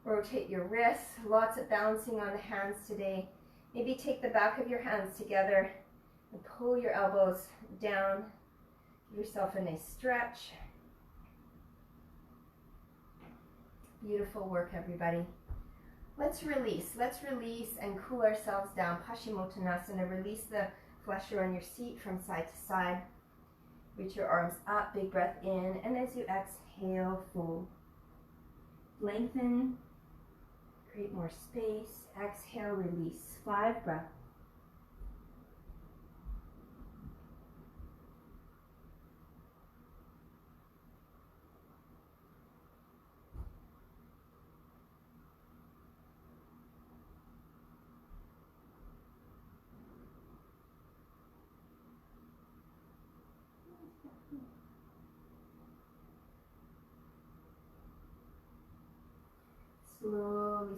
Rotate your wrists, lots of balancing on the hands today. Maybe take the back of your hands together and pull your elbows down. Give yourself a nice stretch. Beautiful work, everybody. Let's release and cool ourselves down. Paschimottanasana, release the flexor on your seat from side to side. Reach your arms up, big breath in, and as you exhale, fold. Lengthen, create more space. Exhale, release. 5 breaths.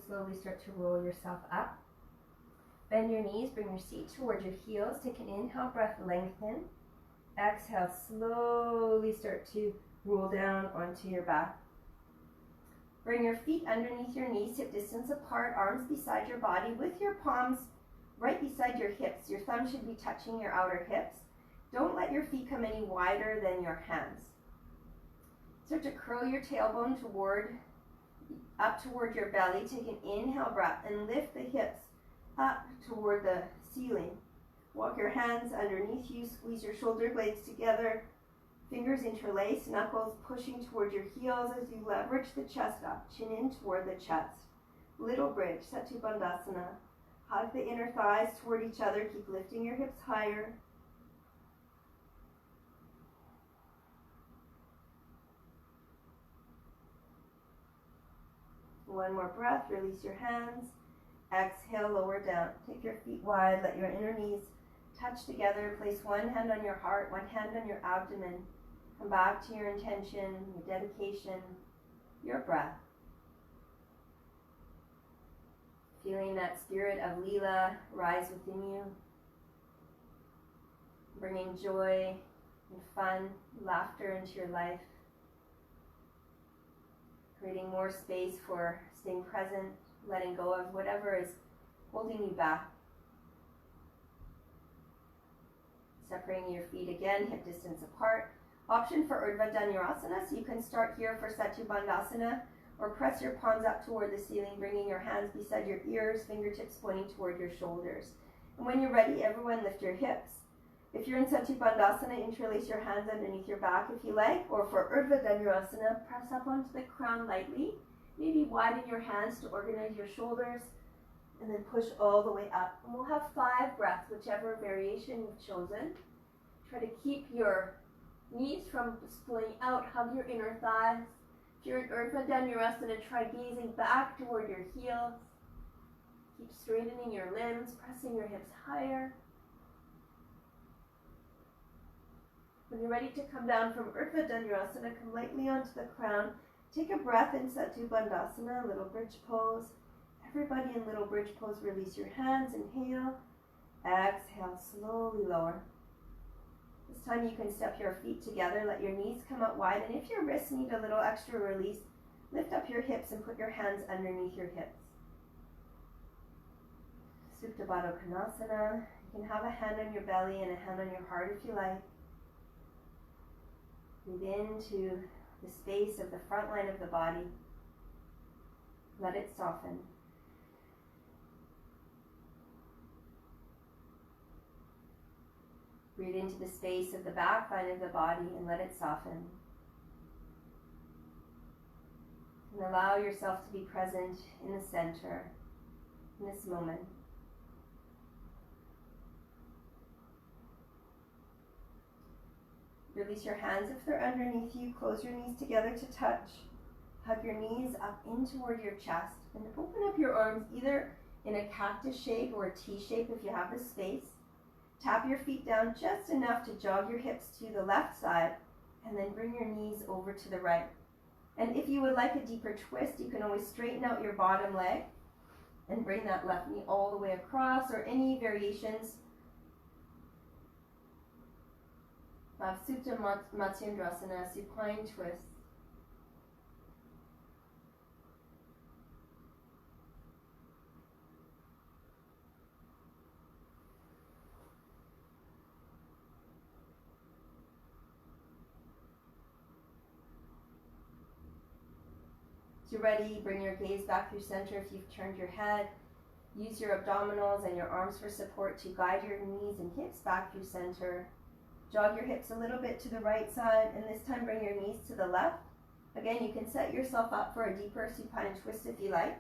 Slowly start to roll yourself up. Bend your knees, bring your seat towards your heels. Take an inhale, breath, lengthen. Exhale, slowly start to roll down onto your back. Bring your feet underneath your knees, hip distance apart, arms beside your body with your palms right beside your hips. Your thumb should be touching your outer hips. Don't let your feet come any wider than your hands. Start to curl your tailbone up toward your belly. Take an inhale breath and lift the hips up toward the ceiling. Walk your hands underneath you, squeeze your shoulder blades together, fingers interlace, knuckles pushing toward your heels as you leverage the chest up, chin in toward the chest. Little bridge, Setu Bandhasana. Hug the inner thighs toward each other, keep lifting your hips higher. One more breath, release your hands. Exhale, lower down. Take your feet wide, let your inner knees touch together. Place one hand on your heart, one hand on your abdomen. Come back to your intention, your dedication, your breath. Feeling that spirit of Lila rise within you. Bringing joy and fun, laughter into your life. Creating more space for staying present, letting go of whatever is holding you back. Separating your feet again, hip distance apart. Option for Urdhva Dhanurasana, so you can start here for Setu Bandhasana, or press your palms up toward the ceiling, bringing your hands beside your ears, fingertips pointing toward your shoulders. And when you're ready, everyone lift your hips. If you're in Setu Bandhasana, interlace your hands underneath your back if you like, or for Urdhva Dhanurasana, press up onto the crown lightly. Maybe widen your hands to organize your shoulders, and then push all the way up. And we'll have 5 breaths, whichever variation you've chosen. Try to keep your knees from splaying out, hug your inner thighs. If you're in Urdhva Dhanurasana, try gazing back toward your heels. Keep straightening your limbs, pressing your hips higher. When you're ready to come down from Urdhva Dhanurasana, come lightly onto the crown. Take a breath in Setu Bandhasana, little bridge pose. Everybody in little bridge pose, release your hands, inhale. Exhale, slowly lower. This time you can step your feet together, let your knees come out wide, and if your wrists need a little extra release, lift up your hips and put your hands underneath your hips. Supta Baddha Konasana. You can have a hand on your belly and a hand on your heart if you like. Breathe into the space of the front line of the body. Let it soften. Breathe into the space of the back line of the body and let it soften. And allow yourself to be present in the center in this moment. Release your hands if they're underneath you. Close your knees together to touch. Hug your knees up in toward your chest. And open up your arms either in a cactus shape or a T shape if you have the space. Tap your feet down just enough to jog your hips to the left side, and then bring your knees over to the right. And if you would like a deeper twist, you can always straighten out your bottom leg and bring that left knee all the way across, or any variations of Supta Matsyendrasana, supine twist. As you're ready, bring your gaze back through center if you've turned your head. Use your abdominals and your arms for support to guide your knees and hips back through center. Jog your hips a little bit to the right side, and this time bring your knees to the left. Again, you can set yourself up for a deeper supine twist if you like.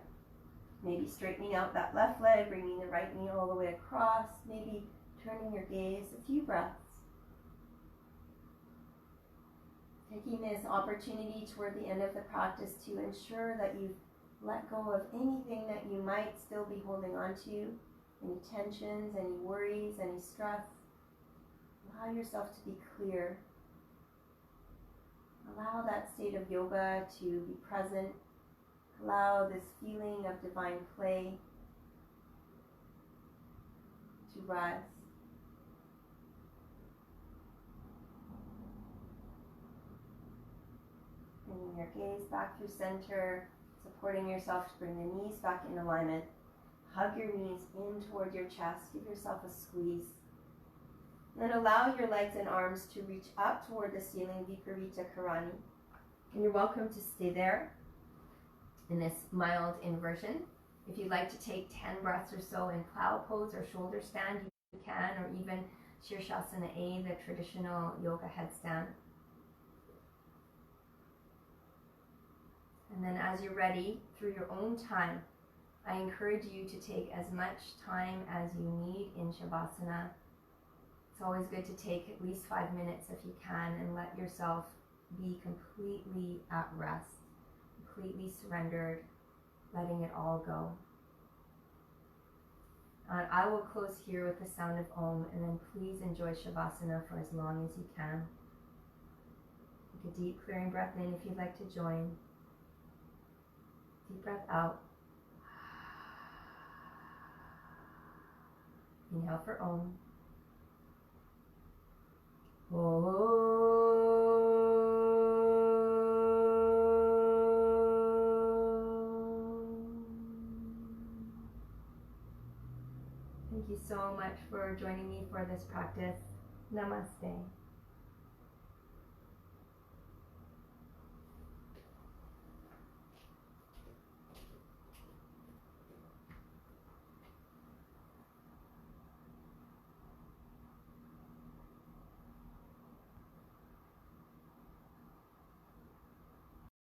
Maybe straightening out that left leg, bringing the right knee all the way across, maybe turning your gaze a few breaths. Taking this opportunity toward the end of the practice to ensure that you've let go of anything that you might still be holding on to, any tensions, any worries, any stress. Allow yourself to be clear. Allow that state of yoga to be present. Allow this feeling of divine play to rise. Bringing your gaze back through center, supporting yourself to bring the knees back in alignment. Hug your knees in toward your chest. Give yourself a squeeze. Then allow your legs and arms to reach up toward the ceiling, Viparita Karani. And you're welcome to stay there in this mild inversion. If you'd like to take 10 breaths or so in plow pose or shoulder stand, you can, or even Shirshasana A, the traditional yoga headstand. And then as you're ready, through your own time, I encourage you to take as much time as you need in Shavasana. It's always good to take at least 5 minutes if you can, and let yourself be completely at rest, completely surrendered, letting it all go. I will close here with the sound of Om, and then please enjoy Shavasana for as long as you can. Take a deep clearing breath in if you'd like to join. Deep breath out. Inhale for Om. Thank you so much for joining me for this practice. Namaste.